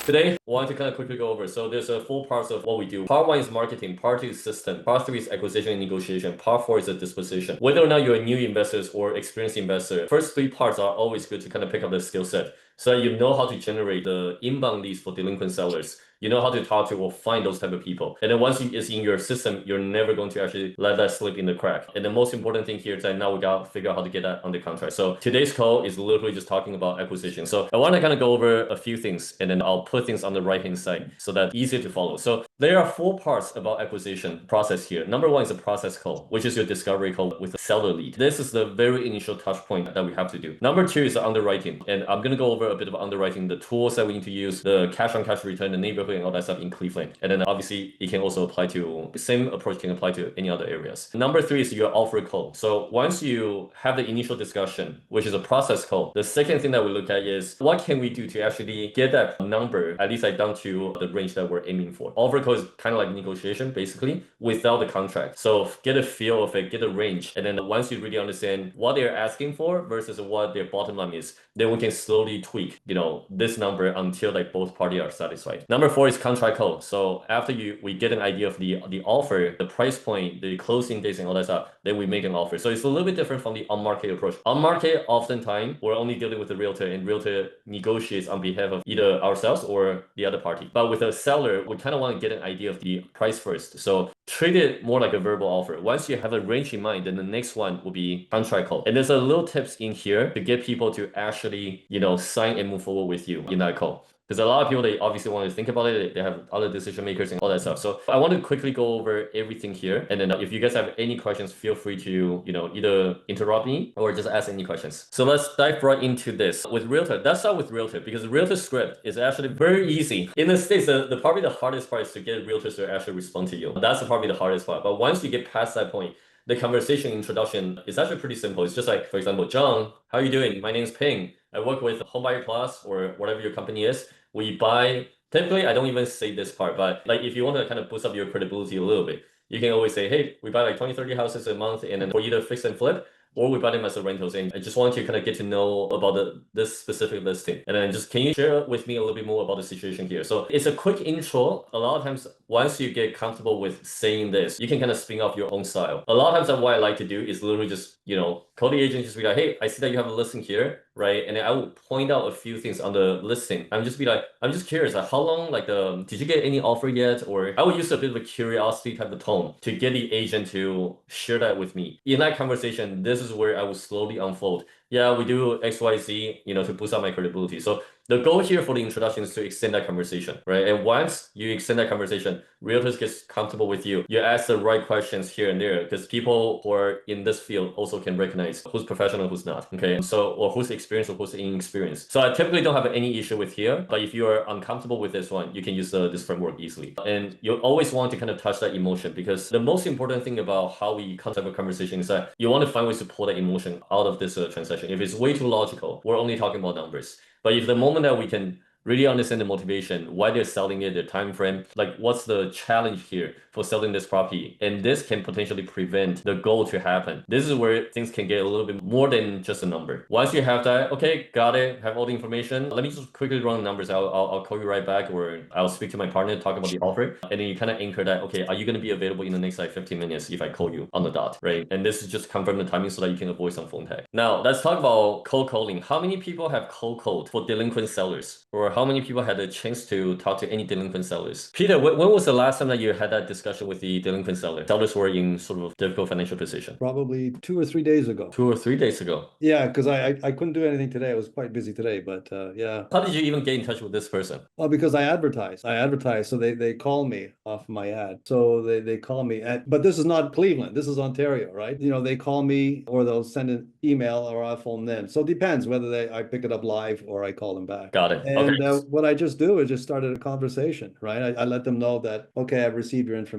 Today, I want to kind of quickly go over. So there's four parts of what we do. Part one is marketing, part two is system, part three is acquisition and negotiation, part four is a disposition. Whether or not you're a new investors or experienced investor, first three parts are always good to kind of pick up the skill set so that you know how to generate the inbound leads for delinquent sellers. You know how to talk to or find those type of people. And then once it's in your system, you're never going to actually let that slip in the crack. And the most important thing here is that now we got to figure out how to get that under contract. So today's call is literally just talking about acquisition. So I want to kind of go over a few things and then I'll put things on the right hand side so that easier to follow. So there are four parts about acquisition process here. Number one is a process call, which is your discovery call with the seller lead. This is the very initial touch point that we have to do. Number two is underwriting. And I'm going to go over a bit of underwriting, the tools that we need to use, the cash on cash return, the neighborhood and all that stuff in Cleveland. And then obviously it can also apply to the same approach can apply to any other areas. Number three is your offer call. So once you have the initial discussion, which is a process call, the second thing that we look at is what can we do to actually get that number, at least like down to the range that we're aiming for. Offer call is kind of like negotiation basically without the contract. So get a feel of it, get a range. And then once you really understand what they're asking for versus what their bottom line is, then we can slowly tweak, this number until like both parties are satisfied. Number four is contract call. So after we get an idea of the offer, the price point, the closing dates and all that stuff, then we make an offer. So it's a little bit different from the on-market approach. On-market, oftentimes, we're only dealing with the realtor and realtor negotiates on behalf of either ourselves or the other party. But with a seller, we kind of want to get an idea of the price first. So treat it more like a verbal offer. Once you have a range in mind, then the next one will be contract call. And there's a little tips in here to get people to actually, sign and move forward with you in that call. Because a lot of people, they obviously want to think about it. They have other decision makers and all that stuff. So I want to quickly go over everything here. And then if you guys have any questions, feel free to, either interrupt me or just ask any questions. So let's dive right into this. With Realtor, let's start with Realtor because Realtor script is actually very easy. In the States, probably the hardest part is to get Realtors to actually respond to you. That's probably the hardest part. But once you get past that point, the conversation introduction is actually pretty simple. It's just like, for example, John, how are you doing? My name's Ping. I work with Homebuyer Plus or whatever your company is. We buy, typically, I don't even say this part, but like if you want to kind of boost up your credibility a little bit, you can always say, hey, we buy like 20, 30 houses a month and then for either fix and flip, or we buy them as a rentals. And I just want you to kind of get to know about this specific listing. And then just, can you share with me a little bit more about the situation here? So it's a quick intro. A lot of times, once you get comfortable with saying this, you can kind of spin off your own style. A lot of times what I like to do is literally just, call the agent, just be like, hey, I see that you have a listing here, right? And then I will point out a few things on the listing. I'm just curious, like how long, did you get any offer yet? Or I would use a bit of a curiosity type of tone to get the agent to share that with me. In that conversation, this is where I will slowly unfold. Yeah, we do XYZ, to boost up my credibility. So the goal here for the introduction is to extend that conversation, right? And once you extend that conversation, realtors get comfortable with you. You ask the right questions here and there because people who are in this field also can recognize who's professional, who's not, okay? So, or who's experienced or who's inexperienced. So I typically don't have any issue with here, but if you are uncomfortable with this one, you can use this framework easily. And you always want to kind of touch that emotion because the most important thing about how we conduct a conversation is that you want to find ways to pull that emotion out of this transaction. If it's way too logical, we're only talking about numbers. But if the moment that we can really understand the motivation, why they're selling it, their time frame, like what's the challenge here for selling this property, and this can potentially prevent the goal to happen. This is where things can get a little bit more than just a number. Once you have that, okay, got it, have all the information. Let me just quickly run the numbers. I'll call you right back, or I'll speak to my partner, talk about the offer, and then you kind of anchor that. Okay, are you going to be available in the next 15 minutes if I call you on the dot, right? And this is just confirm the timing so that you can avoid some phone tag. Now let's talk about cold calling. How many people have cold called for delinquent sellers, or how many people had a chance to talk to any delinquent sellers? Peter, when was the last time that you had that discussion with the delinquent seller? Sellers were in sort of difficult financial position. Probably 2 or 3 days ago. 2 or 3 days ago. Yeah, because I couldn't do anything today. I was quite busy today, but yeah. How did you even get in touch with this person? Well, because I advertise. So they call me off my ad. So they call me but this is not Cleveland. This is Ontario, right? They call me or they'll send an email or I'll phone them. So it depends whether I pick it up live or I call them back. Got it. And okay. what I just do is just started a conversation, right? I let them know that, okay, I've received your information,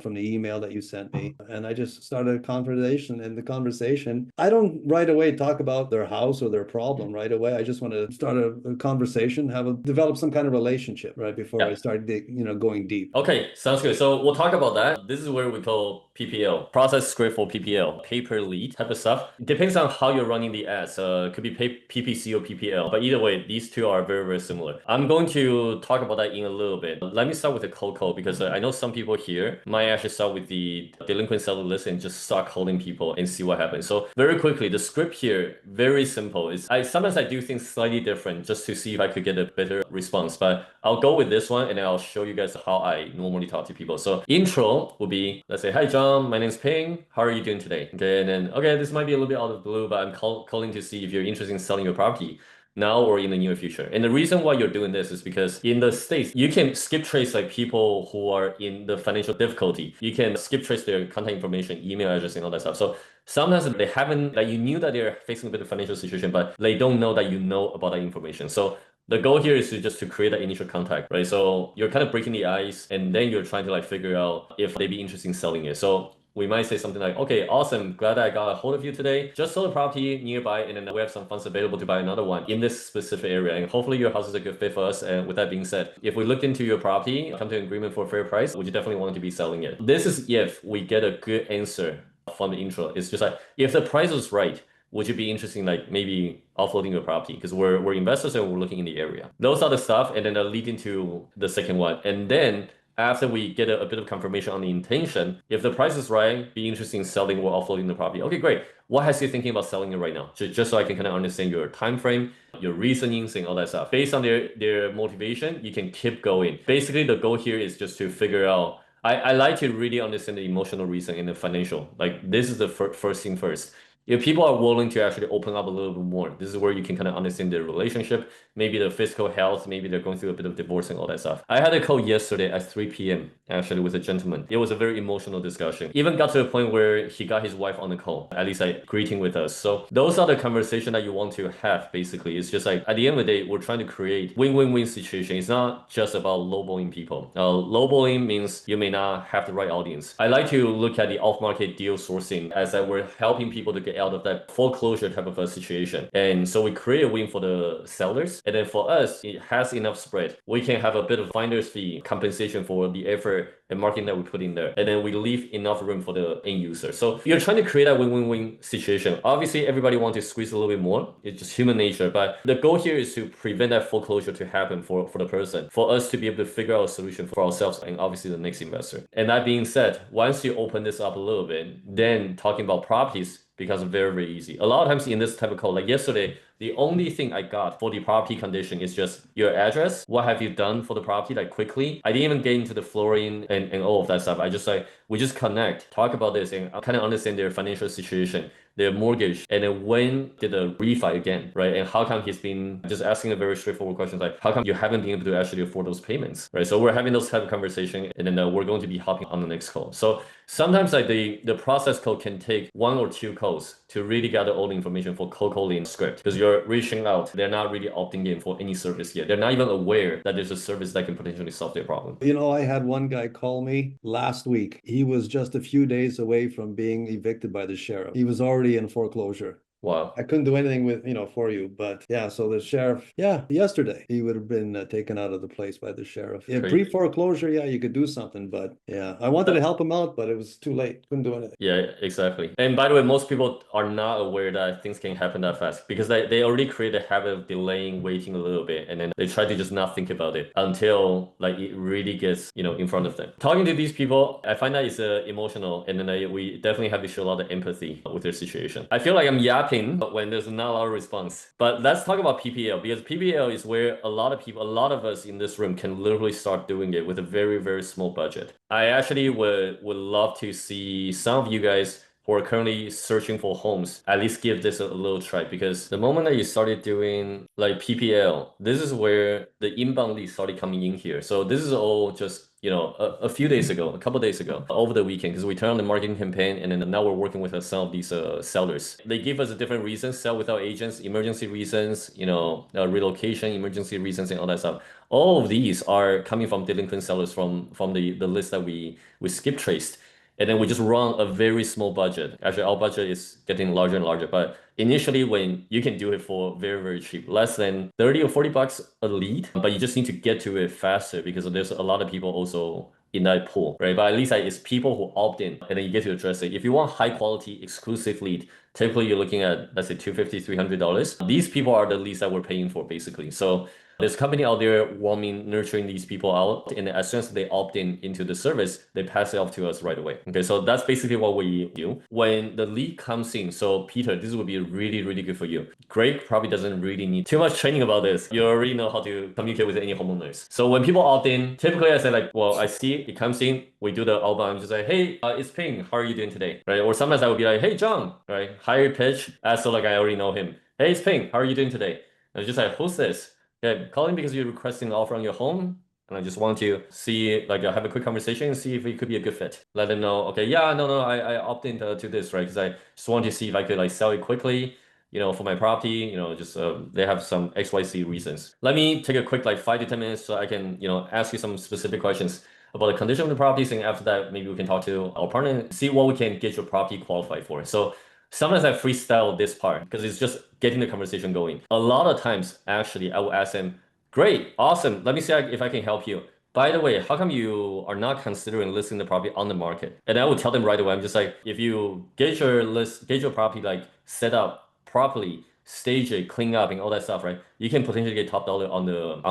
from the email that you sent me. And I just started a conversation. And the conversation, I don't right away talk about their house or their problem right away. I just want to start a conversation, develop some kind of relationship, right? Before I start, going deep. Okay, sounds good. So we'll talk about that. This is where we call PPL, process script for PPL, pay per lead type of stuff. It depends on how you're running the ads. Could be PPC or PPL, but either way, these two are very very, very similar. I'm going to talk about that in a little bit. Let me start with the cold call because I know some people here might actually start with the delinquent seller list and just start calling people and see what happens. So very quickly, the script here, very simple. Sometimes I do things slightly different just to see if I could get a better response, but I'll go with this one and then I'll show you guys how I normally talk to people. So intro will be, let's say, hi John, my name's Ping. How are you doing today? Okay, and then, okay, this might be a little bit out of the blue, but I'm calling to see if you're interested in selling your property now or in the near future. And the reason why you're doing this is because in the States, you can skip trace like people who are in the financial difficulty. You can skip trace their contact information, email address, and all that stuff. So sometimes they haven't, like you knew that they're facing a bit of financial situation, but they don't know that you know about that information. So the goal here is just to create that initial contact, right? So you're kind of breaking the ice and then you're trying to like figure out if they'd be interested in selling it. So we might say something like, okay, awesome, glad I got a hold of you today. Just sold a property nearby and then we have some funds available to buy another one in this specific area. And hopefully your house is a good fit for us. And with that being said, if we looked into your property, come to an agreement for a fair price, would you definitely want to be selling it? This is if we get a good answer from the intro. It's just like, if the price is right, would you be interested in like maybe offloading your property? Because we're investors and we're looking in the area. Those are the stuff, and then they'll lead into the second one. And then after we get a bit of confirmation on the intention, if the price is right, be interested in selling or offloading the property. Okay, great. What has you thinking about selling it right now? Just so I can kind of understand your time frame, your reasonings, and all that stuff. Based on their motivation, you can keep going. Basically, the goal here is just to figure out. I like to really understand the emotional reason and the financial. Like this is the first thing first. If people are willing to actually open up a little bit more, this is where you can kind of understand their relationship, maybe the physical health, maybe they're going through a bit of divorce and all that stuff. I had a call yesterday at 3 p.m. actually with a gentleman. It was a very emotional discussion. Even got to a point where he got his wife on the call, at least like greeting with us. So those are the conversation that you want to have basically. It's just like at the end of the day, we're trying to create win-win-win situation. It's not just about lowballing people. Lowballing means you may not have the right audience. I like to look at the off-market deal sourcing as that we're helping people to get out of that foreclosure type of a situation. And so we create a win for the sellers. And then for us, it has enough spread. We can have a bit of finder's fee compensation for the effort and marketing that we put in there. And then we leave enough room for the end user. So you're trying to create a win-win-win situation. Obviously, everybody wants to squeeze a little bit more. It's just human nature. But the goal here is to prevent that foreclosure to happen for the person, for us to be able to figure out a solution for ourselves and obviously the next investor. And that being said, once you open this up a little bit, then talking about properties becomes very, very easy. A lot of times in this type of call, like yesterday, the only thing I got for the property condition is just your address. What have you done for the property, like quickly? I didn't even get into the flooring and all of that stuff. I just like, we just connect, talk about this and kind of understand their financial situation, their mortgage, and then when did the refi again, right? And how come he's been just asking a very straightforward questions like, how come you haven't been able to actually afford those payments, right? So we're having those type of conversation and then we're going to be hopping on the next call. So sometimes like the process code can take 1 or 2 calls to really gather all the information for cold calling script because you're reaching out. They're not really opting in for any service yet. They're not even aware that there's a service that can potentially solve their problem. You know, I had one guy call me last week. He was just a few days away from being evicted by the sheriff. He was already in foreclosure. Wow. I couldn't do anything with, for you, but yeah, so the sheriff, yesterday he would have been taken out of the place by the sheriff. Yeah, pre-foreclosure, yeah, you could do something, but yeah, I wanted to help him out, but it was too late. Couldn't do anything. Yeah, exactly. And by the way, most people are not aware that things can happen that fast because they already create a habit of delaying, waiting a little bit, and then they try to just not think about it until like it really gets, in front of them. Talking to these people, I find that it's emotional, and then we definitely have to show a lot of empathy with their situation. I feel like I'm yapping when there's not a lot of response. But let's talk about PPL because PPL is where a lot of us in this room can literally start doing it with a very, very small budget. I actually would love to see some of you guys who are currently searching for homes, at least give this a little try because the moment that you started doing like PPL, this is where the inbound leads started coming in here. So this is all just a few days ago, a couple days ago, over the weekend, because we turned on the marketing campaign and then now we're working with some of these sellers. They give us a different reasons, sell without agents, emergency reasons, relocation, emergency reasons, and all that stuff. All of these are coming from delinquent sellers from the list that we skip traced. And then we just run a very small budget. Actually, our budget is getting larger and larger. But initially, when you can do it for very, very cheap, less than 30 or 40 bucks a lead, but you just need to get to it faster because there's a lot of people also in that pool, right? But at least it's people who opt in and then you get to address it. If you want high quality exclusive lead, typically you're looking at, let's say $250, $300. These people are the leads that we're paying for basically. So There's a company out there warming, nurturing these people out, and as soon as they opt in into the service, they pass it off to us right away. Okay, so that's basically what we do. When the lead comes in, so Peter, this will be really, really good for you. Greg probably doesn't really need too much training about this. You already know how to communicate with any homeowners. So when people opt in, typically I say like, well, I see it comes in, we do the outbound, just like, hey, it's Ping, how are you doing today? Right? Or sometimes I would be like, hey, John, right? Higher pitch, as so like I already know him. Hey, it's Ping, how are you doing today? And it's just like, who's this? Yeah, calling because you're requesting an offer on your home. And I just want to see, like, have a quick conversation and see if it could be a good fit. Let them know, okay, yeah, no, I opt into to this, right? Because I just want to see if I could like sell it quickly, for my property, just they have some XYZ reasons. Let me take a quick like 5 to 10 minutes so I can, ask you some specific questions about the condition of the properties. And after that, maybe we can talk to our partner and see what we can get your property qualified for. So sometimes I freestyle this part because it's just getting the conversation going. A lot of times, actually, I will ask them, great, awesome. Let me see if I can help you. By the way, how come you are not considering listing the property on the market? And I will tell them right away. I'm just like, if you get your property like set up properly, stage it, clean up, and all that stuff, right? You can potentially get top dollar on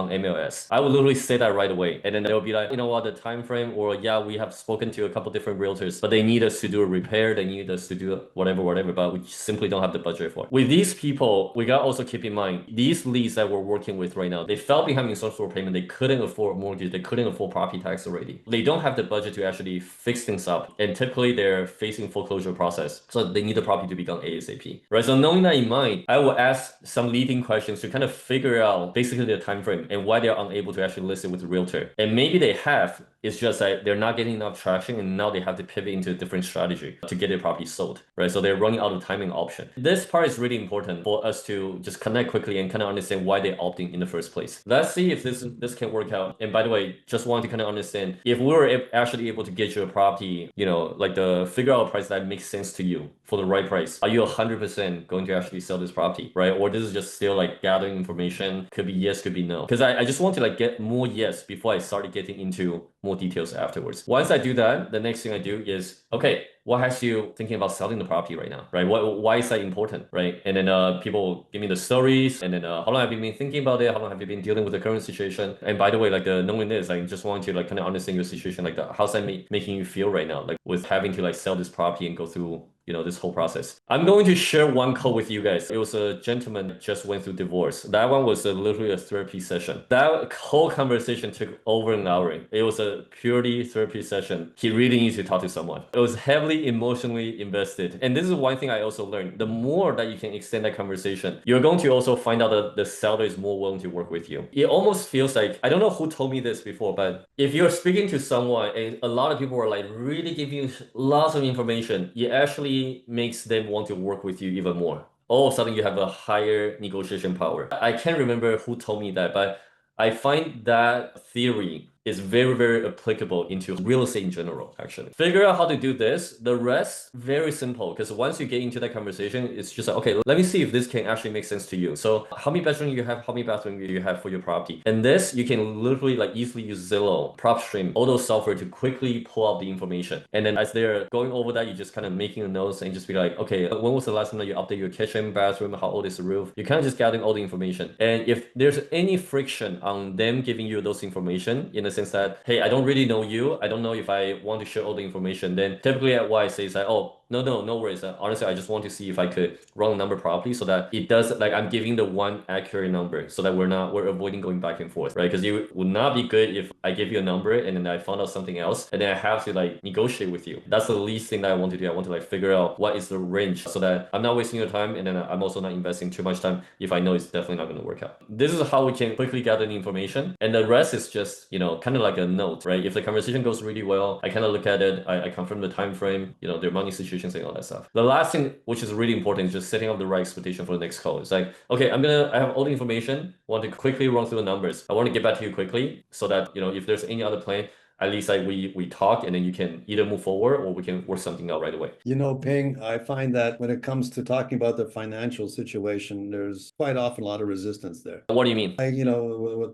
MLS. I would literally say that right away, and then they'll be like, you know what, the time frame, or yeah, we have spoken to a couple different realtors, but they need us to do a repair, they need us to do whatever, but we simply don't have the budget for it. With these people, we gotta also keep in mind these leads that we're working with right now, they fell behind in social payment, they couldn't afford mortgage, they couldn't afford property tax already. They don't have the budget to actually fix things up, and typically they're facing foreclosure process, so they need the property to be done ASAP, right? So knowing that in mind, I will ask some leading questions to kind of figure out basically the time frame and why they're unable to actually list it with the realtor. And maybe they have, it's just that they're not getting enough traction and now they have to pivot into a different strategy to get their property sold, right? So they're running out of timing option. This part is really important for us to just connect quickly and kind of understand why they opting in the first place. Let's see if this can work out. And by the way, just want to kind of understand if we were actually able to get you a property, like the figure out a price that makes sense to you for the right price. Are you 100% going to actually sell this property, right? Or this is just still like gathering information? Could be yes, could be no. Because I just want to like get more yes before I started getting into more details afterwards. Once I do that, the next thing I do is, okay, what has you thinking about selling the property right now, right? Why is that important, right? And then people give me the stories, and then how long have you been thinking about it? How long have you been dealing with the current situation? And by the way, like knowing this, I just want to like kind of understand your situation, like how's that making you feel right now, like with having to like sell this property and go through this whole process. I'm going to share one call with you guys. It was a gentleman that just went through divorce. That one was literally a therapy session. That whole conversation took over an hour. It was a purely therapy session. He really needs to talk to someone. It was heavily emotionally invested. And this is one thing I also learned. The more that you can extend that conversation, you're going to also find out that the seller is more willing to work with you. It almost feels like, I don't know who told me this before, but if you're speaking to someone and a lot of people are like really giving you lots of information, it actually makes them want to work with you even more. All of a sudden you have a higher negotiation power. I can't remember who told me that, but I find that theory is very, very applicable into real estate in general, actually. Figure out how to do this. The rest, very simple, because once you get into that conversation, it's just like, okay, let me see if this can actually make sense to you. So how many bedrooms you have, how many bathrooms you have for your property. And this, you can literally like easily use Zillow, PropStream, all those software to quickly pull out the information. And then as they're going over that, you just kind of making a notes and just be like, okay, when was the last time that you updated your kitchen, bathroom, how old is the roof? You're kind of just gathering all the information. And if there's any friction on them giving you those information in a sense that, hey, I don't really know you, I don't know if I want to share all the information, then typically at what I say is like, oh, no worries. Honestly, I just want to see if I could run the number properly so that it does, like I'm giving the one accurate number so that we're avoiding going back and forth, right? Because it would not be good if I give you a number and then I found out something else and then I have to like negotiate with you. That's the least thing that I want to do. I want to like figure out what is the range so that I'm not wasting your time and then I'm also not investing too much time if I know it's definitely not going to work out. This is how we can quickly gather the information, and the rest is just, kind of like a note, right? If the conversation goes really well, I kind of look at it, I confirm the time frame, their money situation and all that stuff. The last thing, which is really important, is just setting up the right expectation for the next call. It's like, okay, I have all the information, want to quickly run through the numbers. I want to get back to you quickly so that, if there's any other plan, at least like we talk and then you can either move forward or we can work something out right away. You know, Ping, I find that when it comes to talking about the financial situation, there's quite often a lot of resistance there. What do you mean? Like,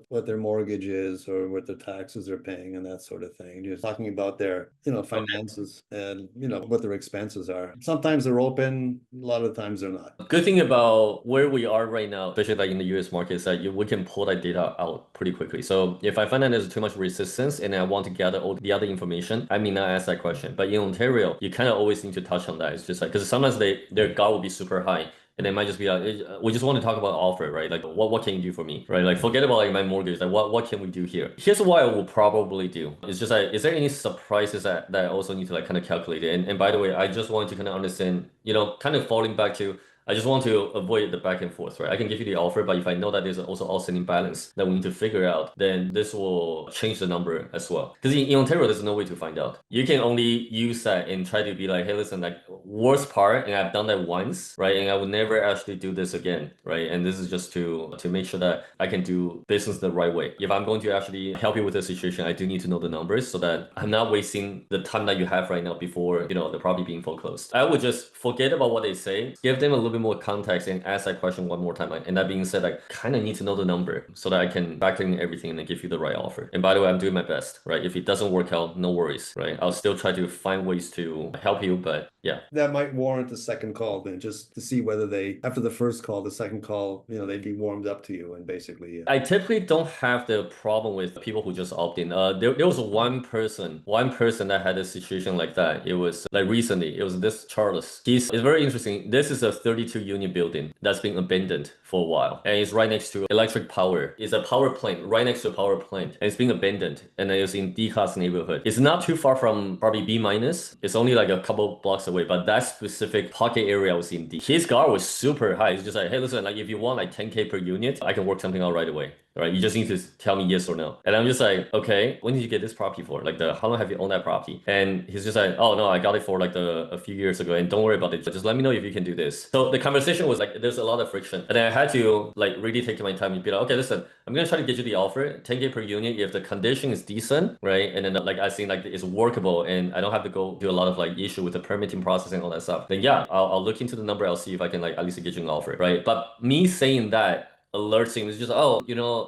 what their mortgage is or what their taxes they're paying and that sort of thing. Just talking about their, finances and, what their expenses are. Sometimes they're open, a lot of times they're not. Good thing about where we are right now, especially like in the US market, is that we can pull that data out pretty quickly. So if I find that there's too much resistance and I want to gather all the other information, I may not ask that question. But in Ontario, you kind of always need to touch on that. It's just like, because sometimes their guard will be super high. And they might just be like, we just want to talk about offer, right? Like, what can you do for me, right? Like, forget about like my mortgage. Like, what can we do here? Here's what I will probably do. It's just like, is there any surprises that I also need to like kind of calculate it? And by the way, I just want to kind of understand, kind of falling back to I just want to avoid the back and forth, right? I can give you the offer, but if I know that there's also outstanding balance that we need to figure out, then this will change the number as well. Because in Ontario, there's no way to find out. You can only use that and try to be like, hey, listen, like worst part, and I've done that once, right? And I would never actually do this again, right? And this is just to make sure that I can do business the right way. If I'm going to actually help you with the situation, I do need to know the numbers so that I'm not wasting the time that you have right now before, the property being foreclosed. I would just forget about what they say, give them a little bit more context and ask that question one more time. And that being said, I kind of need to know the number so that I can factor in everything and then give you the right offer. And by the way, I'm doing my best, right? If it doesn't work out, no worries, right? I'll still try to find ways to help you, but yeah. That might warrant a second call then, just to see whether they, after the first call, the second call, they'd be warmed up to you and basically. I typically don't have the problem with people who just opt in. There was one person that had a situation like that. It was like recently, it was this Charles. It's very interesting. This is a 32 unit building that's been abandoned for a while. And it's right next to electric power. It's a power plant, right next to a power plant. And it's being abandoned. And it's in D-class neighborhood. It's not too far from probably B minus. It's only like a couple blocks away. But that specific pocket area was in D. His guard was super high. It's just like, hey, listen, like if you want like 10K per unit, I can work something out right away. Right, you just need to tell me yes or no. And I'm just like, okay, when did you get this property for? Like how long have you owned that property? And he's just like, oh no, I got it for like a few years ago. And don't worry about it. Just let me know if you can do this. So the conversation was like, there's a lot of friction. And then I had to like really take my time and be like, okay, listen, I'm gonna try to get you the offer, 10K per unit if the condition is decent, right? And then like I think like it's workable and I don't have to go do a lot of like issue with the permitting process and all that stuff. Then yeah, I'll look into the number. I'll see if I can like at least get you an offer, right? But me saying that alerts him. It's just, oh,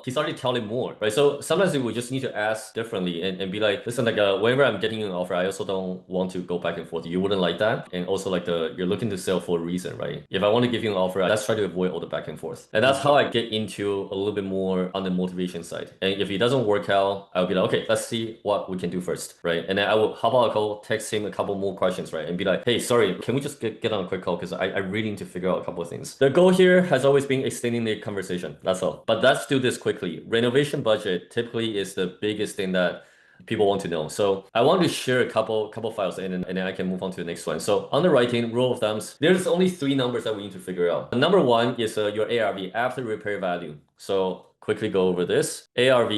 he's already telling more, right? So sometimes we just need to ask differently and be like, listen, like whenever I'm getting an offer, I also don't want to go back and forth. You wouldn't like that. And also like you're looking to sell for a reason, right? If I want to give you an offer, let's try to avoid all the back and forth. And that's how I get into a little bit more on the motivation side. And if it doesn't work out, I'll be like, okay, let's see what we can do first, right? And then how about I go text him a couple more questions, right? And be like, hey, sorry, can we just get on a quick call? Because I really need to figure out a couple of things. The goal here has always been extending the conversation. That's all. But let's do this quickly. Renovation budget typically is the biggest thing that people want to know. So I want to share a couple files and then I can move on to the next one. So underwriting, rule of thumbs, there's only 3 numbers that we need to figure out. Number 1 is your ARV, after repair value. So quickly go over this. ARV,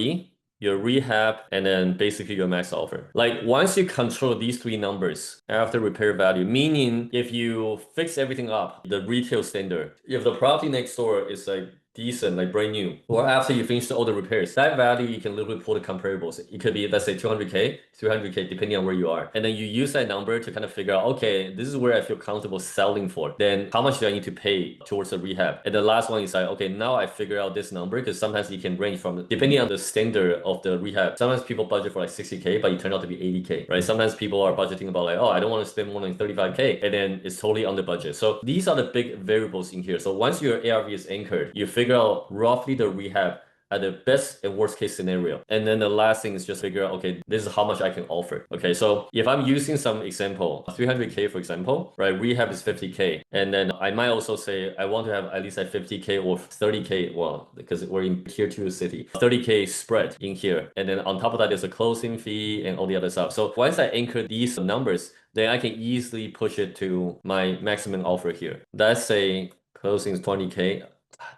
your rehab, and then basically your max offer. Like once you control these 3 numbers after repair value, meaning if you fix everything up, the retail standard, if the property next door is like decent, like brand new, or after you finish all the repairs, that value you can literally pull the comparables. It could be, let's say 200K, 300K, depending on where you are. And then you use that number to kind of figure out, okay, this is where I feel comfortable selling for. Then how much do I need to pay towards the rehab? And the last one is like, okay, now I figure out this number because sometimes it can range from, depending on the standard of the rehab. Sometimes people budget for like 60K, but it turned out to be 80K, right? Sometimes people are budgeting about like, oh, I don't want to spend more than 35K, and then it's totally under budget. So these are the big variables in here. So once your ARV is anchored, you figure out roughly the rehab at the best and worst case scenario. And then the last thing is just figure out, okay, this is how much I can offer. Okay, so if I'm using some example, 300K for example, right, rehab is 50K. And then I might also say, I want to have at least like 50K or 30K, well, because we're in tier 2 city, 30K spread in here. And then on top of that, there's a closing fee and all the other stuff. So once I anchor these numbers, then I can easily push it to my maximum offer here. Let's say closing is 20K.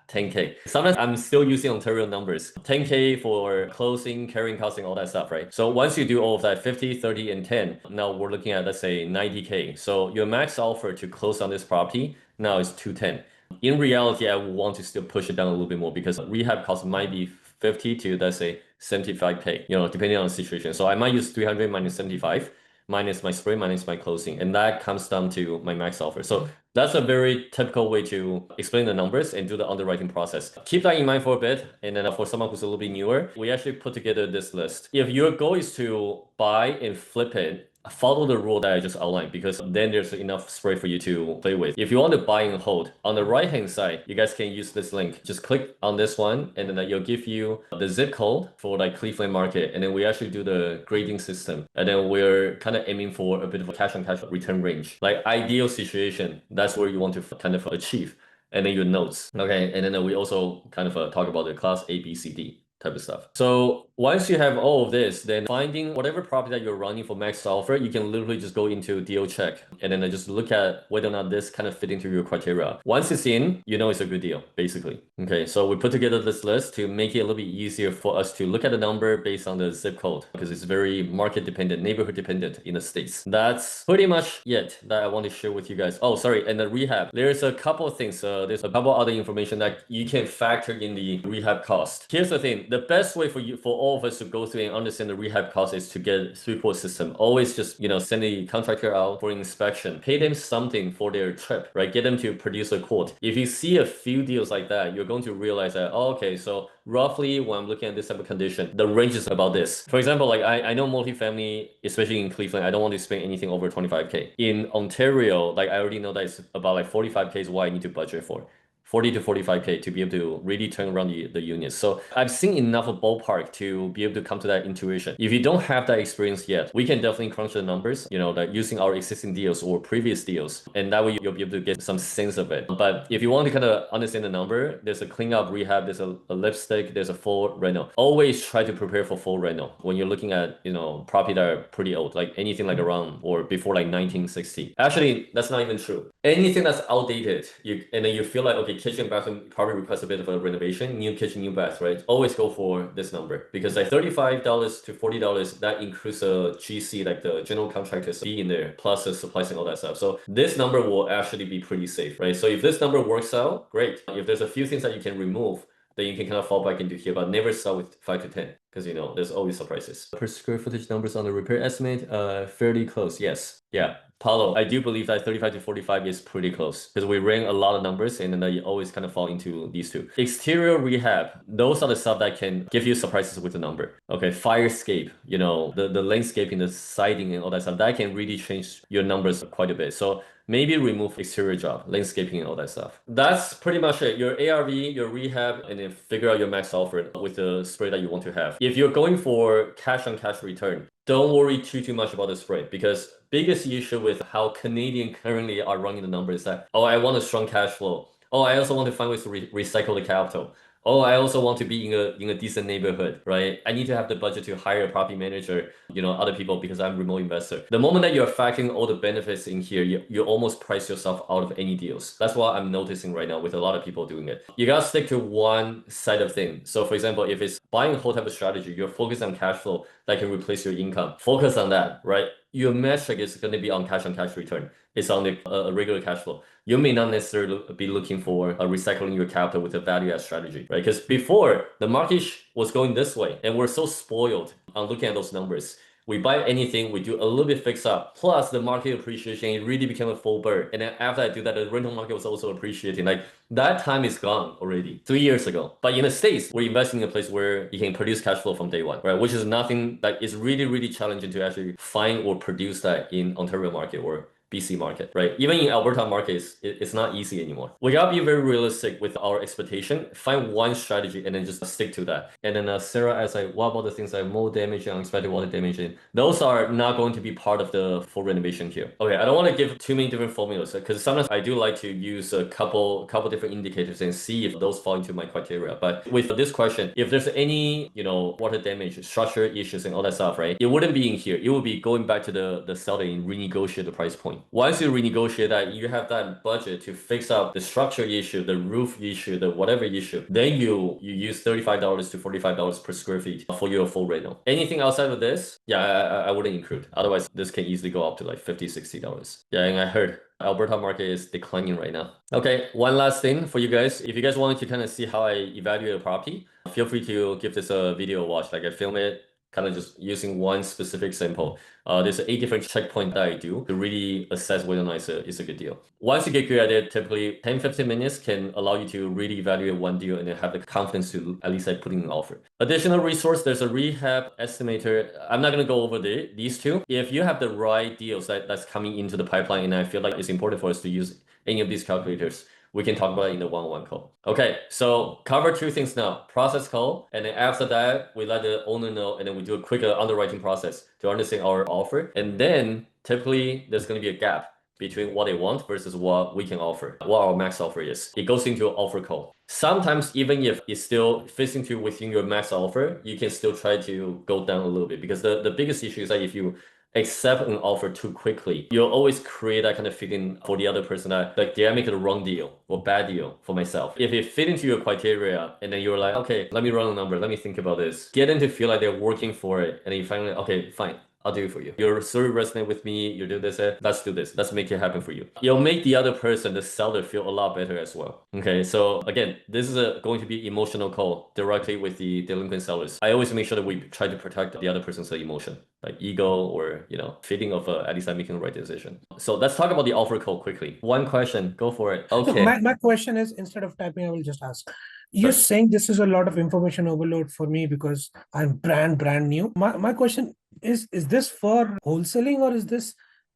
10K. Sometimes I'm still using Ontario numbers. 10K for closing, carrying costs, and all that stuff, right? So once you do all of that, 50, 30, and 10, now we're looking at, let's say, 90K. So your max offer to close on this property now is 210. In reality, I want to still push it down a little bit more because rehab costs might be 50 to, let's say, 75K, depending on the situation. So I might use 300 minus 75 minus my spread minus my closing, and that comes down to my max offer. So that's a very typical way to explain the numbers and do the underwriting process. Keep that in mind for a bit. And then for someone who's a little bit newer, we actually put together this list. If your goal is to buy and flip it, follow the rule that I just outlined, because then there's enough spread for you to play with. If you want to buy and hold, on the right hand side, you guys can use this link. Just click on this one, and then it'll give you the zip code for like Cleveland market, and then we actually do the grading system, and then we're kind of aiming for a bit of a cash on cash return range, like ideal situation. That's where you want to kind of achieve, and then your notes. Okay, and then we also kind of talk about the class A, B, C, D type of stuff. So once you have all of this, then finding whatever property that you're running for max offer, you can literally just go into deal check and then just look at whether or not this kind of fit into your criteria. Once it's in, you know it's a good deal, basically. Okay, so we put together this list to make it a little bit easier for us to look at the number based on the zip code, because it's very market dependent, neighborhood dependent in the States. That's pretty much it that I want to share with you guys. Oh, sorry, and the rehab. There's a couple of things. There's a couple other information that you can factor in the rehab cost. Here's the thing. The best way for all of us to go through and understand the rehab cost is to get a three-port system. Always just, send the contractor out for inspection, pay them something for their trip, right? Get them to produce a quote. If you see a few deals like that, you're going to realize that, oh, okay, so roughly when I'm looking at this type of condition, the range is about this. For example, like I know multifamily, especially in Cleveland, I don't want to spend anything over 25K. In Ontario, like I already know that it's about like 45K is what I need to budget for. 40 to 45K to be able to really turn around the units. So I've seen enough of ballpark to be able to come to that intuition. If you don't have that experience yet, we can definitely crunch the numbers, that using our existing deals or previous deals, and that way you'll be able to get some sense of it. But if you want to kind of understand the number, there's a cleanup rehab, there's a lipstick, there's a full rental. Always try to prepare for full rental when you're looking at, property that are pretty old, like anything like around or before like 1960. Actually, that's not even true. Anything that's outdated, and then you feel like, okay, kitchen, bathroom probably requires a bit of a renovation, new kitchen, new bath, right? Always go for this number, because like $35 to $40, that includes a GC, like the general contractor's fee in there, plus the supplies and all that stuff. So this number will actually be pretty safe, right? So if this number works out, great. If there's a few things that you can remove, then you can kind of fall back into here, but never start with 5 to 10, because there's always surprises. Per square footage numbers on the repair estimate, fairly close. Yes. Yeah. Paulo, I do believe that 35 to 45 is pretty close, because we ran a lot of numbers and then you always kind of fall into these two. Exterior rehab, those are the stuff that can give you surprises with the number. Okay, firescape, the landscaping, the siding and all that stuff, that can really change your numbers quite a bit. So maybe remove exterior job, landscaping and all that stuff. That's pretty much it. Your ARV, your rehab, and then figure out your max offer with the spread that you want to have. If you're going for cash on cash return, don't worry too much about the spread, because biggest issue with how Canadian currently are running the numbers is that, oh, I want a strong cash flow. Oh, I also want to find ways to recycle the capital. Oh, I also want to be in a decent neighborhood, right? I need to have the budget to hire a property manager, other people, because I'm a remote investor. The moment that you're factoring all the benefits in here, you almost price yourself out of any deals. That's what I'm noticing right now with a lot of people doing it. You gotta stick to one side of things. So for example, if it's buying a whole type of strategy, you're focused on cash flow that can replace your income. Focus on that, right? Your metric is going to be on cash return. It's on the regular cash flow. You may not necessarily be looking for recycling your capital with a value add strategy, right? Because before, the market was going this way, and we're so spoiled on looking at those numbers. We buy anything, we do a little bit fix up, plus the market appreciation, it really became a full bird. And then after I do that, the rental market was also appreciating. Like that time is gone already, 3 years ago. But in the States, we're investing in a place where you can produce cash flow from day one, right? Which is nothing that is really challenging to actually find or produce that in Ontario market or BC market, right? Even in Alberta markets, it's not easy anymore. We gotta be very realistic with our expectation. Find one strategy and then just stick to that. And then Sarah asks, like, what about the things like mold damage and unexpected water damage? Those are not going to be part of the full renovation here. Okay, I don't want to give too many different formulas, because sometimes I do like to use a couple different indicators and see if those fall into my criteria. But with this question, if there's any, water damage, structure issues and all that stuff, right? It wouldn't be in here. It would be going back to the seller and renegotiate the price point. Once you renegotiate that, you have that budget to fix up the structure issue, the roof issue, the whatever issue. Then you use $35 to $45 per square feet for your full rental. Anything outside of this, yeah, I wouldn't include. Otherwise, this can easily go up to like $50, $60. Yeah, and I heard Alberta market is declining right now. Okay, one last thing for you guys. If you guys wanted to kind of see how I evaluate a property, feel free to give this a video watch. Like I film it kind of just using one specific sample. There's 8 different checkpoints that I do to really assess whether or not it's a good deal. Once you get good at it, typically 10-15 minutes can allow you to really evaluate one deal and then have the confidence to at least like put in an offer. Additional resource, there's a rehab estimator. I'm not going to go over these two. If you have the right deals that's coming into the pipeline, and I feel like it's important for us to use any of these calculators, we can talk about it in the one-on-one call. Okay, so cover 2 things now. Process call, and then after that, we let the owner know, and then we do a quick underwriting process to understand our offer. And then typically there's going to be a gap between what they want versus what we can offer, what our max offer is. It goes into an offer call. Sometimes even if it still fits into within your max offer, you can still try to go down a little bit, because the biggest issue is that if you accept an offer too quickly, you'll always create that kind of feeling for the other person that like, did I make the wrong deal or bad deal for myself? If it fit into your criteria and then you're like, okay, let me run a number, let me think about this, get them to feel like they're working for it, and then you finally, okay, fine, I'll do it for you. You're so resonant with me, you do this, let's do this. Let's make it happen for you. You'll make the other person, the seller, feel a lot better as well. Okay, so again, this is going to be emotional call directly with the delinquent sellers. I always make sure that we try to protect the other person's emotion, like ego or, feeling of at least I'm making the right decision. So let's talk about the offer call quickly. One question, go for it. So Okay. my question is, instead of typing, I will just ask. You're Sure. saying this is a lot of information overload for me because I'm brand new. My question is this for wholesaling, or is this,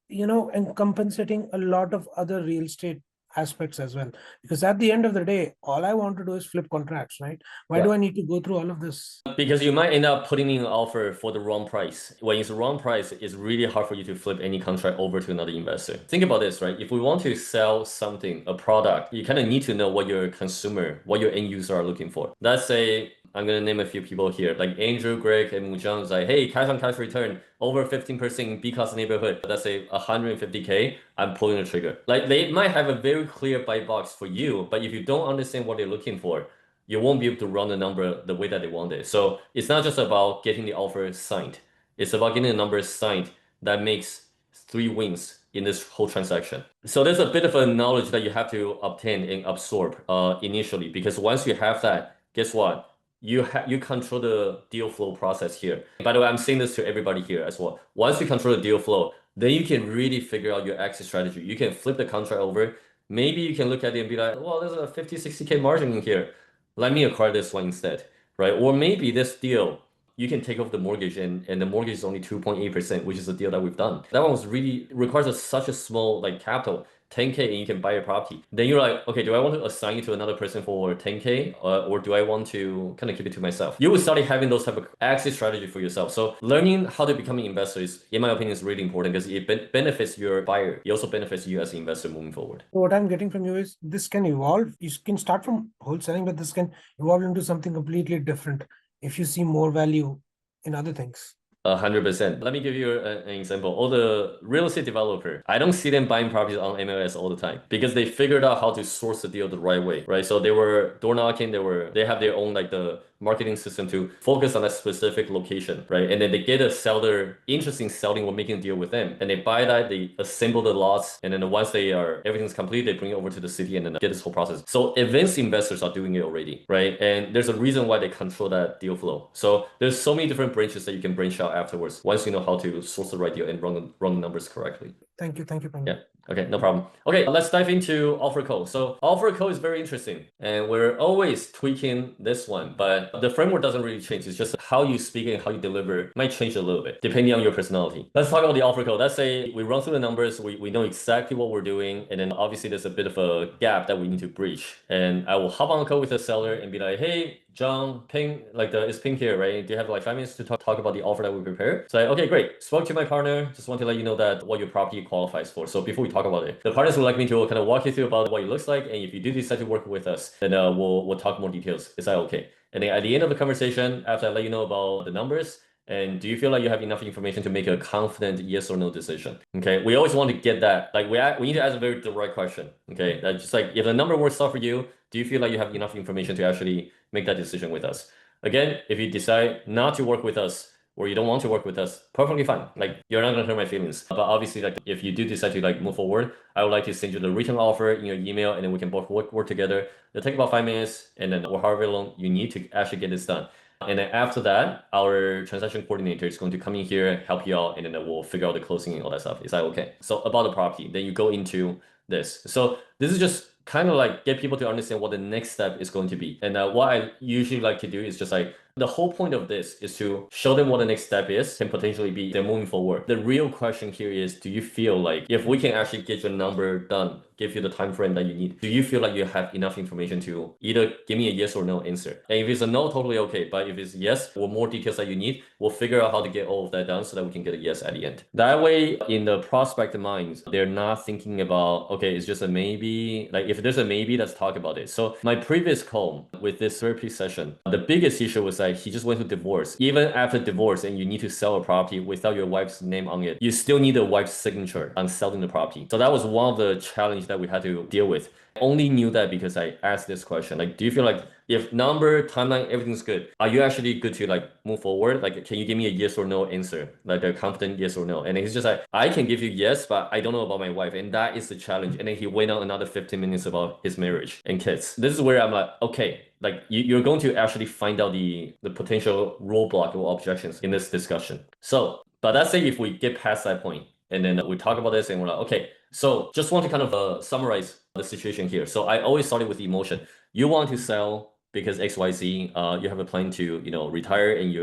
encompassing a lot of other real estate aspects as well? Because at the end of the day, all I want to do is flip contracts, right? Why do I need to go through all of this? Because you might end up putting in an offer for the wrong price. When it's the wrong price, it's really hard for you to flip any contract over to another investor. Think about this, right? If we want to sell something, a product, you kind of need to know what your consumer, what your end user are looking for. Let's say, I'm going to name a few people here, like Andrew, Greg, and Mujang is like, hey, cash on cash return over 15% in B-class neighborhood. Let's say 150K, I'm pulling the trigger. Like they might have a very clear buy box for you, but if you don't understand what they're looking for, you won't be able to run the number the way that they want it. So it's not just about getting the offer signed. It's about getting the numbers signed that makes 3 wins in this whole transaction. So there's a bit of a knowledge that you have to obtain and absorb initially, because once you have that, guess what? You control the deal flow process here. By the way, I'm saying this to everybody here as well. Once you control the deal flow, then you can really figure out your exit strategy. You can flip the contract over. Maybe you can look at it and be like, well, there's a 50, 60K margin in here. Let me acquire this one instead, right? Or maybe this deal, you can take off the mortgage and the mortgage is only 2.8%, which is a deal that we've done. That one was really requires such a small like capital, 10K, and you can buy a property. Then you're like, okay, do I want to assign it to another person for 10K or do I want to kind of keep it to myself? You will start having those type of exit strategy for yourself. So learning how to become an investor is, in my opinion, is really important because it benefits your buyer. It also benefits you as an investor moving forward. So what I'm getting from you is this can evolve. You can start from wholesaling, but this can evolve into something completely different if you see more value in other things. 100%. Let me give you an example. All the real estate developer, I don't see them buying properties on MLS all the time because they figured out how to source the deal the right way, right? So they were door knocking, they have their own like the marketing system to focus on that specific location, right? And then they get a seller interested in selling or making a deal with them, and they buy that, they assemble the lots, and then once everything's complete, they bring it over to the city and then get this whole process. So advanced investors are doing it already, right? And there's a reason why they control that deal flow. So there's so many different branches that you can branch out afterwards once you know how to source the right deal and run the numbers correctly. Thank you. Yeah. Okay, no problem. Okay, let's dive into offer code. So offer code is very interesting, and we're always tweaking this one, but the framework doesn't really change. It's just how you speak and how you deliver might change a little bit depending on your personality. Let's talk about the offer code. Let's say we run through the numbers, we know exactly what we're doing, and then obviously there's a bit of a gap that we need to breach. And I will hop on a call with the seller and be like, hey, John, Ping, it's Ping here, right? Do you have like 5 minutes to talk about the offer that we prepared? So okay, great. Spoke to my partner. Just want to let you know that what your property qualifies for. So before we talk about it, the partners would like me to kind of walk you through about what it looks like. And if you do decide to work with us, then we'll talk more details. Is that okay? And then at the end of the conversation, after I let you know about the numbers, And do you feel like you have enough information to make a confident yes or no decision? Okay, we always want to get that. Like we need to ask a very direct question. Okay, that's just like if the number works out for you, do you feel like you have enough information to actually make that decision with us? Again, if you decide not to work with us, or you don't want to work with us, perfectly fine. Like you're not gonna hurt my feelings. But obviously, like if you do decide to like move forward, I would like to send you the written offer in your email, and then we can both work together. It'll take about 5 minutes, and then or however long you need to actually get this done. And then after that, our transaction coordinator is going to come in here, help you out, and then we'll figure out the closing and all that stuff. Is that okay? So about the property, then you go into this. So this is just kind of like get people to understand what the next step is going to be. And what I usually like to do is just like the whole point of this is to show them what the next step is and potentially be they're moving forward. The real question here is, do you feel like if we can actually get your number done, give you the time frame that you need, do you feel like you have enough information to either give me a yes or no answer? And if it's a no, totally okay. But if it's yes or more details that you need, we'll figure out how to get all of that done so that we can get a yes at the end. That way, in the prospect minds, they're not thinking about, okay, it's just a maybe. Like if there's a maybe, let's talk about it. So my previous call with this therapy session, the biggest issue was that he just went through divorce. Even after divorce and you need to sell a property without your wife's name on it, you still need a wife's signature on selling the property. So that was one of the challenges that we had to deal with. I only knew that because I asked this question. Like, do you feel like if number, timeline, everything's good, are you actually good to like move forward? Like, can you give me a yes or no answer? Like a confident yes or no? And he's just like, I can give you yes, but I don't know about my wife. And that is the challenge. And then he went on another 15 minutes about his marriage and kids. This is where I'm like, okay, like you're going to actually find out the potential roadblock or objections in this discussion. So, but let's say if we get past that point and then we talk about this and we're like, okay, so just want to kind of summarize the situation here. So I always started with emotion. You want to sell because XYZ, you have a plan to, retire and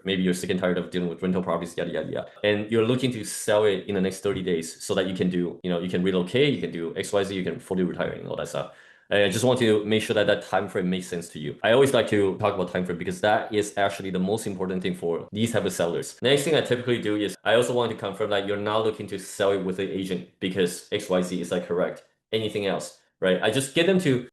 maybe you're sick and tired of dealing with rental properties, yada, yada, yada. And you're looking to sell it in the next 30 days so that you can do, you can relocate, you can do XYZ, you can fully retire and all that stuff. I just want to make sure that that time frame makes sense to you. I always like to talk about time frame because that is actually the most important thing for these type of sellers. Next thing I typically do is I also want to confirm that you're not looking to sell it with an agent because XYZ, is that correct? Anything else? Right? I just get them to,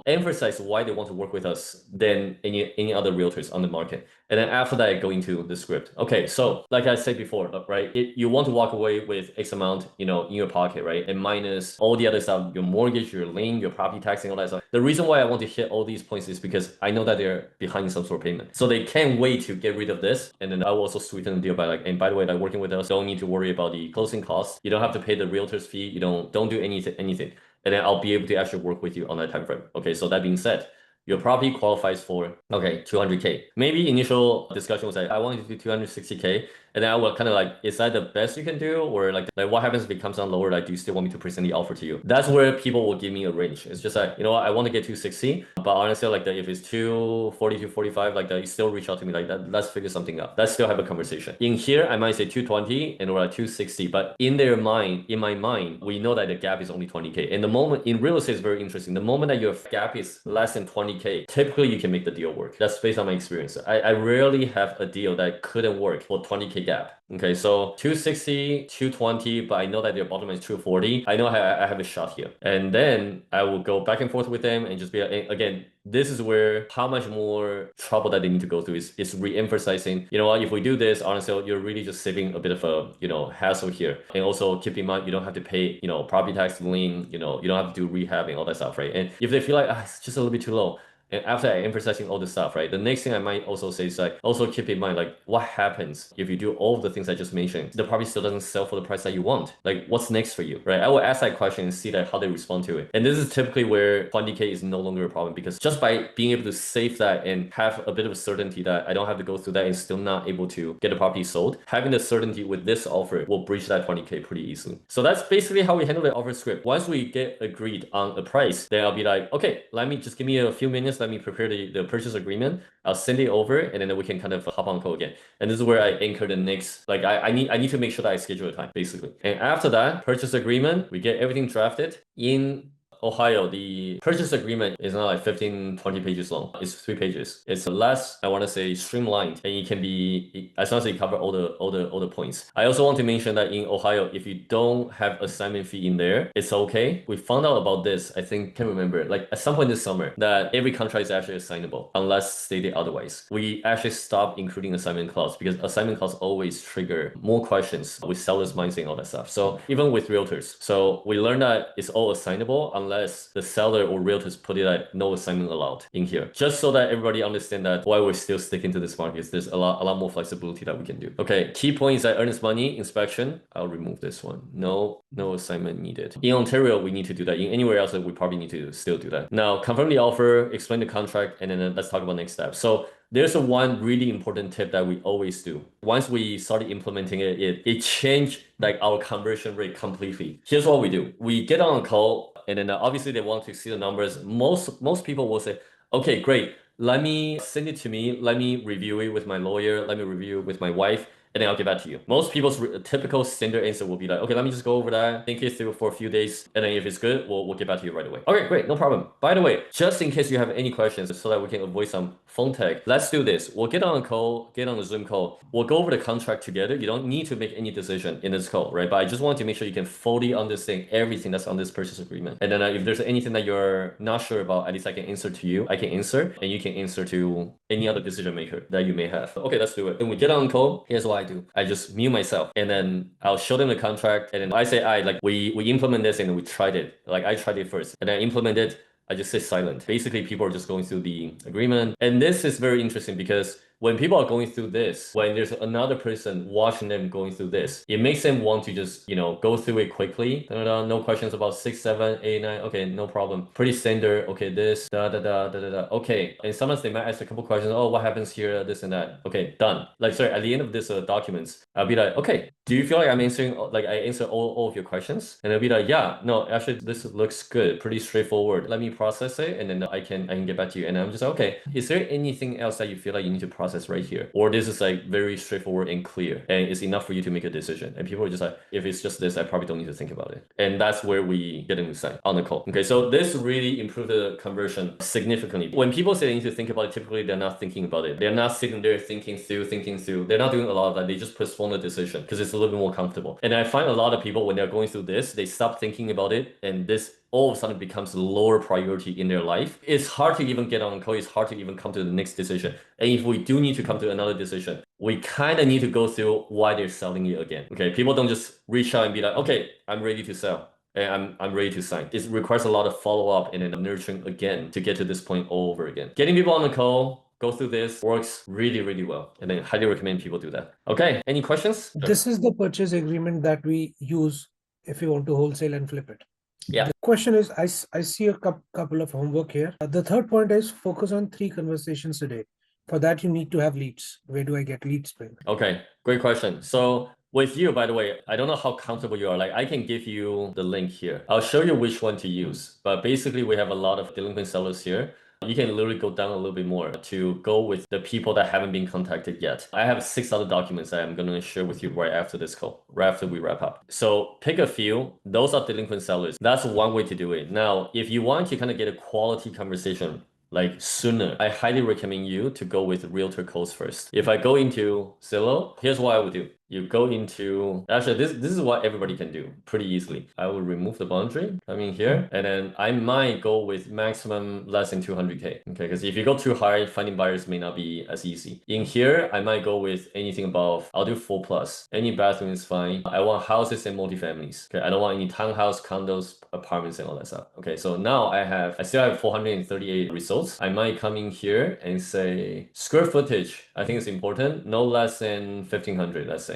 emphasize why they want to work with us than any other realtors on the market. And then after that, I go into the script. Okay, so like I said before, right? You want to walk away with X amount, in your pocket, right? And minus all the other stuff, your mortgage, your lien, your property tax, and all that stuff. The reason why I want to hit all these points is because I know that they're behind some sort of payment. So they can't wait to get rid of this. And then I will also sweeten the deal by and by the way, like working with us, don't need to worry about the closing costs. You don't have to pay the realtor's fee. You don't do anything. And then I'll be able to actually work with you on that time frame. Okay, so that being said, your property qualifies for, okay, 200K. Maybe initial discussion was like, I want you to do 260K. And then I will kind of like, is that the best you can do? Or like what happens if it comes down lower? Like, do you still want me to present the offer to you? That's where people will give me a range. It's just like, what, I want to get 260, but honestly, like if it's 240 to 45, like that, you still reach out to me like that. Let's figure something out. Let's still have a conversation. In here, I might say 220 and we're at 260, but in my mind, we know that the gap is only 20K. And the moment in real estate is very interesting. The moment that your gap is less than 20K, typically you can make the deal work. That's based on my experience. I rarely have a deal that couldn't work for 20K gap. Okay, so 260, 220, but I know that their bottom is 240. I know I have a shot here. And then I will go back and forth with them and just be, again, this is where how much more trouble that they need to go through is re-emphasizing, what, if we do this, honestly, you're really just saving a bit of a, hassle here. And also keep in mind, you don't have to pay, property tax, lien, you don't have to do rehab and all that stuff, right? And if they feel like, it's just a little bit too low, and after emphasizing all this stuff, right, the next thing I might also say is like, also keep in mind, like, what happens if you do all of the things I just mentioned, the property still doesn't sell for the price that you want? Like, what's next for you, right? I will ask that question and see like how they respond to it. And this is typically where 20K is no longer a problem, because just by being able to save that and have a bit of a certainty that I don't have to go through that and still not able to get a property sold, having the certainty with this offer will breach that 20K pretty easily. So that's basically how we handle the offer script. Once we get agreed on a price, then I'll be like, okay, just give me a few minutes. Let me prepare the purchase agreement. I'll send it over and then we can kind of hop on call again. And this is where I anchor the next, like I need to make sure that I schedule a time basically. And after that purchase agreement, we get everything drafted in Ohio, the purchase agreement is not like 15, 20 pages long. It's 3 pages. It's less, I want to say, streamlined, and it can be, as long as you cover all the points. I also want to mention that in Ohio, if you don't have assignment fee in there, it's okay. We found out about this, I think, can't remember, like at some point this summer, that every contract is actually assignable unless stated otherwise. We actually stopped including assignment clause because assignment clause always trigger more questions with seller's mindset and all that stuff. So even with realtors, so we learned that it's all assignable unless the seller or realtors put it like no assignment allowed in here, just so that everybody understand that why we're still sticking to this market is there's a lot more flexibility that we can do. Okay, key points that earnest money inspection. I'll remove this one. No assignment needed. In Ontario, we need to do that. In anywhere else, we probably need to still do that. Now, confirm the offer, explain the contract, and then let's talk about next steps. So there's one really important tip that we always do. Once we started implementing it changed like our conversion rate completely. Here's what we do. We get on a call, and then obviously they want to see the numbers. Most people will say, okay, great. Let me send it to me. Let me review it with my lawyer. Let me review it with my wife, and then I'll get back to you. Most people's typical standard answer will be like, okay, let me just go over that, think it through for a few days, and then if it's good, we'll get back to you right away. Okay, great, no problem. By the way, just in case you have any questions so that we can avoid some phone tag, let's do this. We'll get on a call, get on a Zoom call. We'll go over the contract together. You don't need to make any decision in this call, right? But I just want to make sure you can fully understand everything that's on this purchase agreement. And then if there's anything that you're not sure about, at least I can answer to you. I can answer, and you can answer to any other decision maker that you may have. Okay, let's do it. When we get on call, here's what I do. I just mute myself, and then I'll show them the contract, and then I say, like we implement this and we tried it. Like I tried it first, and I implemented. I just sit silent. Basically, people are just going through the agreement. And this is very interesting because when people are going through this, when there's another person watching them going through this, it makes them want to just, go through it quickly. No questions about 6, 7, 8, 9. Okay, no problem. Pretty standard. Okay, this, Okay. And sometimes they might ask a couple questions. Oh, what happens here? This and that. Okay, done. Like, sorry, at the end of this documents, I'll be like, okay, do you feel like I'm answering, like I answer all of your questions? And they'll be like, yeah, no, actually this looks good. Pretty straightforward. Let me process it, and then I can get back to you. And I'm just like, okay, is there anything else that you feel like you need to process right here? Or this is like very straightforward and clear, and it's enough for you to make a decision? And people are just like, if it's just this, I probably don't need to think about it. And that's where we get them to sign on the call. Okay, so this really improved the conversion significantly. When people say they need to think about it, typically they're not thinking about it. They're not sitting there thinking through. They're not doing a lot of that. They just postpone the decision because it's a little bit more comfortable. And I find a lot of people, when they're going through this, they stop thinking about it, and this all of a sudden becomes a lower priority in their life. It's hard to even get on call. It's hard to even come to the next decision. And if we do need to come to another decision, we kind of need to go through why they're selling it again. Okay, people don't just reach out and be like, okay, I'm ready to sell, and I'm ready to sign. It requires a lot of follow-up and then nurturing again to get to this point all over again. Getting people on the call, go through this works really, really well. And then highly recommend people do that. Okay, any questions? This is the purchase agreement that we use if you want to wholesale and flip it. Yeah. The question is, I see a couple of homework here. The third point is focus on 3 conversations a day. For that, you need to have leads. Where do I get leads from? Okay, great question. So with you, by the way, I don't know how comfortable you are. Like, I can give you the link here. I'll show you which one to use. But basically, we have a lot of delinquent sellers here. You can literally go down a little bit more to go with the people that haven't been contacted yet. I have 6 other documents that I'm going to share with you right after this call, right after we wrap up. So pick a few. Those are delinquent sellers. That's one way to do it. Now, if you want to kind of get a quality conversation like sooner, I highly recommend you to go with realtor calls first. If I go into Zillow, here's what I would do. You go into, actually, this is what everybody can do pretty easily. I will remove the boundary, come in here, and then I might go with maximum less than 200K. Okay, because if you go too high, finding buyers may not be as easy. In here, I might go with anything above, I'll do 4+. Any bathroom is fine. I want houses and multifamilies. Okay, I don't want any townhouse, condos, apartments, and all that stuff. Okay, so now I still have 438 results. I might come in here and say square footage. I think it's important. No less than 1,500, let's say.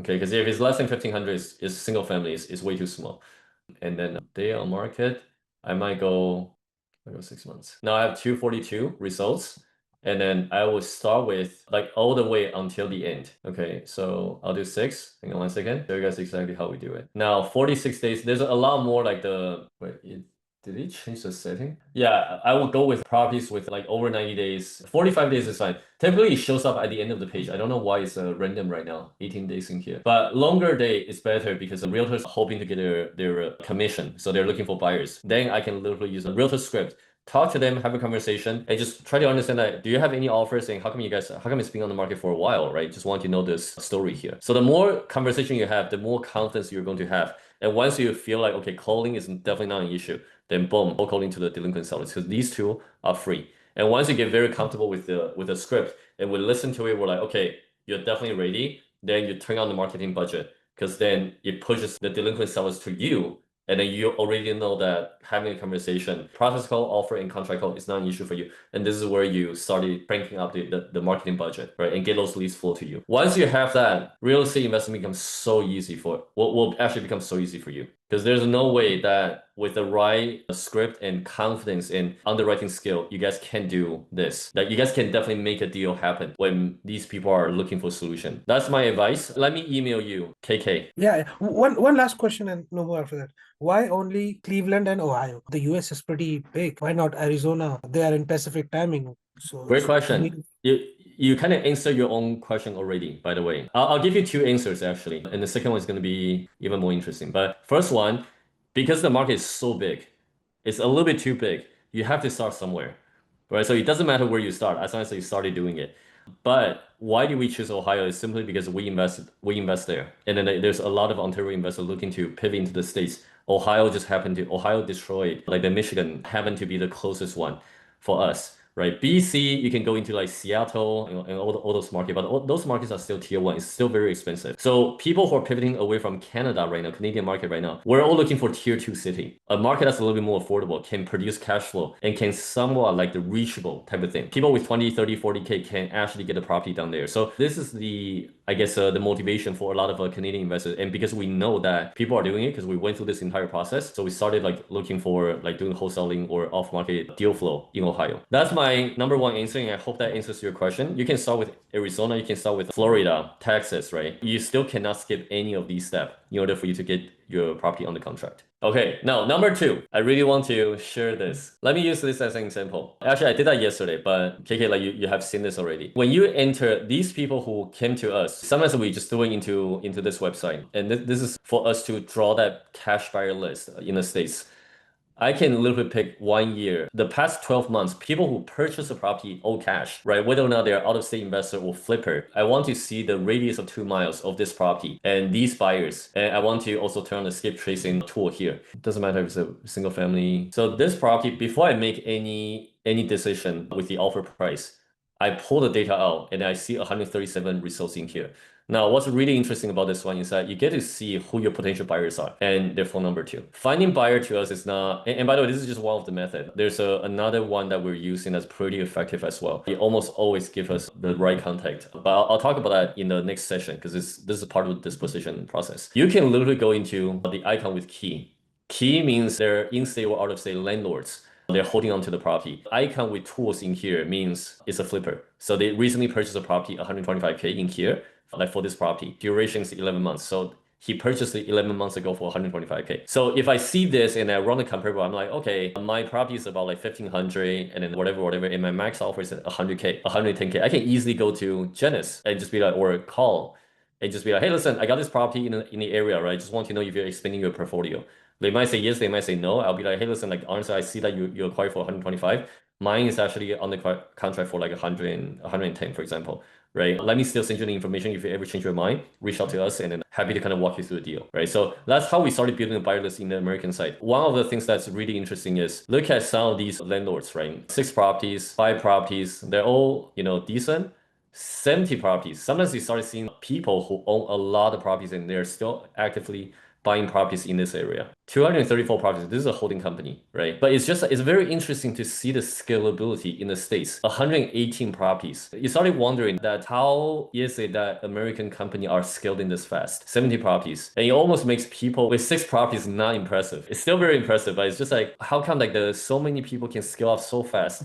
Okay, because if it's less than 1,500, it's single family, it's way too small. And then day on market, I might go 6 months. Now I have 242 results. And then I will start with like all the way until the end. Okay, so I'll do 6. Hang on 1 second. Show you guys exactly how we do it. Now 46 days. There's a lot more like the Did he change the setting? Yeah, I will go with properties with like over 90 days. 45 days is fine. Typically, it shows up at the end of the page. I don't know why it's random right now, 18 days in here. But longer day is better because the realtors are hoping to get their commission. So they're looking for buyers. Then I can literally use a realtor script, talk to them, have a conversation, and just try to understand that, do you have any offers, and how come it's been on the market for a while, right? Just want to know this story here. So the more conversation you have, the more confidence you're going to have. And once you feel like, okay, calling is definitely not an issue, then boom, cold calling to the delinquent sellers, because these two are free. And once you get very comfortable with the script and we listen to it, we're like, okay, you're definitely ready. Then you turn on the marketing budget, because then it pushes the delinquent sellers to you. And then you already know that having a conversation, process call, offer, and contract call is not an issue for you. And this is where you started cranking up the marketing budget, right? And get those leads flow to you. Once you have that, real estate investment becomes so easy will actually become so easy for you. Because there's no way that with the right script and confidence in underwriting skill, you guys can do this. That you guys can definitely make a deal happen when these people are looking for a solution. That's my advice. Let me email you, KK. Yeah, one last question and no more after that. Why only Cleveland and Ohio? The US is pretty big. Why not Arizona? They are in Pacific timing. Great question. You kind of answered your own question already, by the way. I'll give you two answers actually, and the second one is going to be even more interesting. But first one, because the market is so big, it's a little bit too big. You have to start somewhere, right? So it doesn't matter where you start, as long as you started doing it. But why do we choose Ohio? Is simply because we invest there, and then there's a lot of Ontario investors looking to pivot into the states. Ohio, Detroit, like the Michigan happened to be the closest one for us, right? BC, you can go into like Seattle and all those markets, but those markets are still tier one. It's still very expensive. So people who are pivoting away from Canada right now, Canadian market right now, we're all looking for tier two city, a market that's a little bit more affordable, can produce cash flow, and can somewhat like the reachable type of thing. People with 20, 30, 40K can actually get a property down there. So this is the motivation for a lot of Canadian investors. And because we know that people are doing it, because we went through this entire process, so we started like looking for like doing wholesaling or off-market deal flow in Ohio. That's my number one answer, and I hope that answers your question. You can start with Arizona, you can start with Florida, Texas, right? You still cannot skip any of these steps in order for you to get your property on the contract. Okay, now number two, I really want to share this. Let me use this as an example. Actually, I did that yesterday, but KK, like you have seen this already. When you enter, these people who came to us, sometimes we just doing into this website, and this is for us to draw that cash buyer list in the States. I can literally pick 1 year. The past 12 months, people who purchase a property all cash, right? Whether or not they're out-of-state investor or flipper, I want to see the radius of 2 miles of this property and these buyers. And I want to also turn on the skip tracing tool here. It doesn't matter if it's a single family. So this property, before I make any decision with the offer price, I pull the data out and I see 137 results in here. Now, what's really interesting about this one is that you get to see who your potential buyers are and their phone number too. Finding buyer to us is not, and by the way, this is just one of the method. There's another one that we're using that's pretty effective as well. It almost always gives us the right contact. But I'll talk about that in the next session because this is part of the disposition process. You can literally go into the icon with key. Key means they're in-state or out-of-state landlords. They're holding on to the property. Icon with tools in here means it's a flipper. So they recently purchased a property, 125K in here, like for this property. Duration is 11 months. So he purchased it 11 months ago for 125K. So if I see this and I run a comparable, I'm like, okay, my property is about like 1,500 and then whatever, and my max offer is at 100K, 110K. I can easily go to Janice and just be like, or call and just be like, hey, listen, I got this property in the area, right? Just want to know if you're expanding your portfolio. They might say yes, they might say no. I'll be like, hey, listen, like honestly, I see that you acquired for 125. Mine is actually on the contract for like 100 and 110, for example, right? Let me still send you the information. If you ever change your mind, reach out to us and then happy to kind of walk you through the deal, right? So that's how we started building a buyer list in the American side. One of the things that's really interesting is look at some of these landlords, right? 6 properties, 5 properties, they're all, decent. 70 properties. Sometimes you start seeing people who own a lot of properties and they're still actively buying properties in this area. 234 properties. This is a holding company, right? But it's very interesting to see the scalability in the States. 118 properties. You started wondering that how is it that American company are scaling this fast? 70 properties. And it almost makes people with 6 properties not impressive. It's still very impressive, but it's just like, how come like so many people can scale up so fast?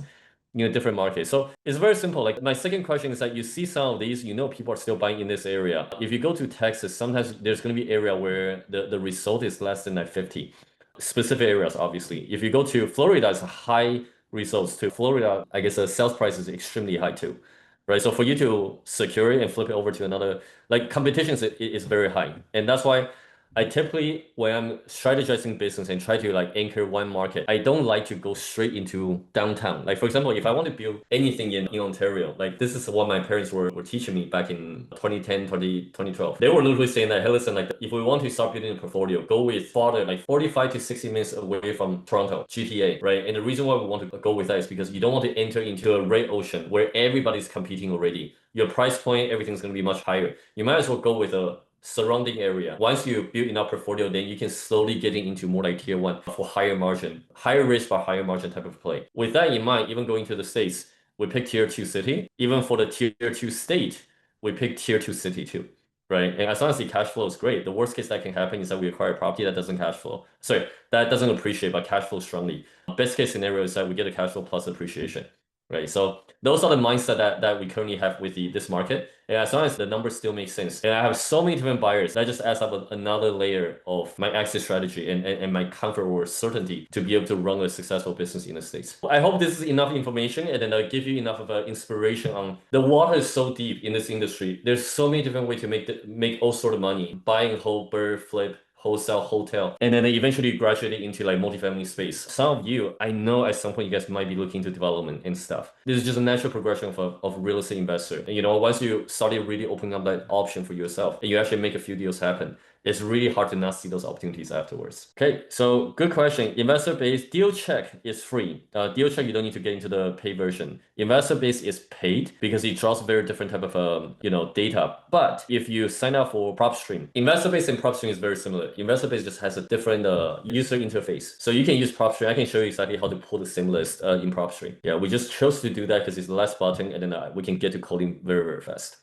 Different markets. So it's very simple. Like my second question is that you see some of these, people are still buying in this area. If you go to Texas, sometimes there's going to be area where the result is less than like 50. specific areas, obviously. If you go to Florida, it's high results too. Florida, I guess the sales price is extremely high too. Right. So for you to secure it and flip it over to another, like competition is very high. And that's why I typically, when I'm strategizing business and try to like anchor one market, I don't like to go straight into downtown. Like for example, if I want to build anything in Ontario, like this is what my parents were teaching me back in 2010, 2012. They were literally saying that, hey, listen, like if we want to start building a portfolio, go with farther, like 45 to 60 minutes away from Toronto, GTA, right? And the reason why we want to go with that is because you don't want to enter into a red ocean where everybody's competing already. Your price point, everything's going to be much higher. You might as well go with a surrounding area. Once you build enough portfolio, then you can slowly getting into more like tier one for higher margin, higher risk but higher margin type of play. With that in mind, even going to the States, we pick tier two city. Even for the tier two state, we pick tier two city too. Right. And as long as the cash flow is great, the worst case that can happen is that we acquire a property that doesn't cash flow. Sorry, that doesn't appreciate but cash flow strongly. Best case scenario is that we get a cash flow plus appreciation. Right. So those are the mindset that we currently have with this market. And as long as the numbers still make sense, and I have so many different buyers, that just adds up another layer of my exit strategy and my comfort or certainty to be able to run a successful business in the States. I hope this is enough information and then I'll give you enough of an inspiration on the water is so deep in this industry. There's so many different ways to make all sort of money, buying whole bird, flip, wholesale, hotel, and then eventually graduated into like multifamily space. Some of you, I know at some point you guys might be looking into development and stuff. This is just a natural progression of real estate investor. And once you started really opening up that option for yourself and you actually make a few deals happen, it's really hard to not see those opportunities afterwards. Okay, so good question. Investor base, deal check is free. Deal check, you don't need to get into the paid version. Investor base is paid because it draws very different type of data. But if you sign up for PropStream, investor base and PropStream is very similar. Investor base just has a different user interface. So you can use PropStream. I can show you exactly how to pull the same list in PropStream. Yeah, we just chose to do that because it's less button and then we can get to coding very, very fast.